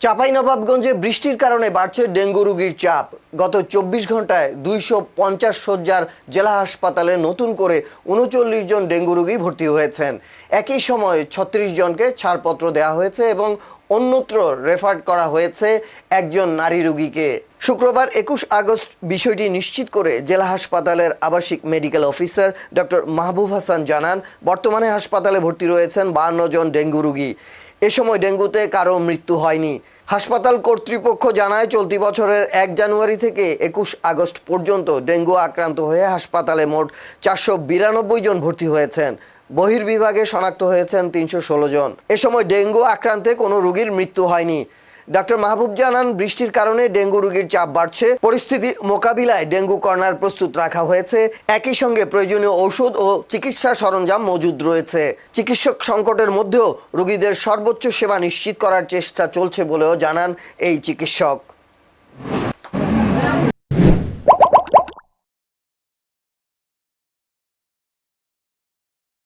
চাঁপাইনবাবগঞ্জে বৃষ্টির কারণে বাড়ছে ডেঙ্গু রোগীর চাপ। গত ২৪ ঘন্টায় ২৫০ শয্যার জেলা হাসপাতালে নতুন করে ৩৯ জন ডেঙ্গু রোগী ভর্তি হয়েছেন। একই সময় ৩৬ জনকে ছাড়পত্র দেওয়া হয়েছে এবং অন্যত্র রেফার করা হয়েছে একজন নারী রোগীকে। শুক্রবার ২১ আগস্ট বিষয়টি নিশ্চিত করে জেলা হাসপাতালের আবাসিক মেডিকেল অফিসার ডক্টর মাহবুব হাসান জানান, বর্তমানে হাসপাতালে ভর্তি রয়েছেন ৫২ জন ডেঙ্গু রোগী। এ সময় ডেঙ্গুতে কারো মৃত্যু হয়নি। হাসপাতাল কর্তৃপক্ষ জানায়, চলতি বছরের ১ জানুয়ারি থেকে ২১ আগস্ট পর্যন্ত ডেঙ্গু আক্রান্ত হয়ে হাসপাতালে মোট ৪৯২ জন ভর্তি হয়েছেন। বহির্বিভাগে শনাক্ত হয়েছেন ৩১৬ জন। এ সময় ডেঙ্গু আক্রান্তে কোনো রোগীর মৃত্যু হয়নি। ডক্টর মাহবুব জানান, বৃষ্টির কারণে ডেঙ্গু রোগীর চাপ বাড়ছে। পরিস্থিতি মোকাবিলায় ডেঙ্গু কর্নার প্রস্তুত রাখা হয়েছে। একই সঙ্গে প্রয়োজনীয় ঔষধ ও চিকিৎসা সরঞ্জাম মজুদ রয়েছে। চিকিৎসক সংকটের মধ্যেও রোগীদের সর্বোচ্চ সেবা নিশ্চিত করার চেষ্টা চলছে বলেও জানান এই চিকিৎসক।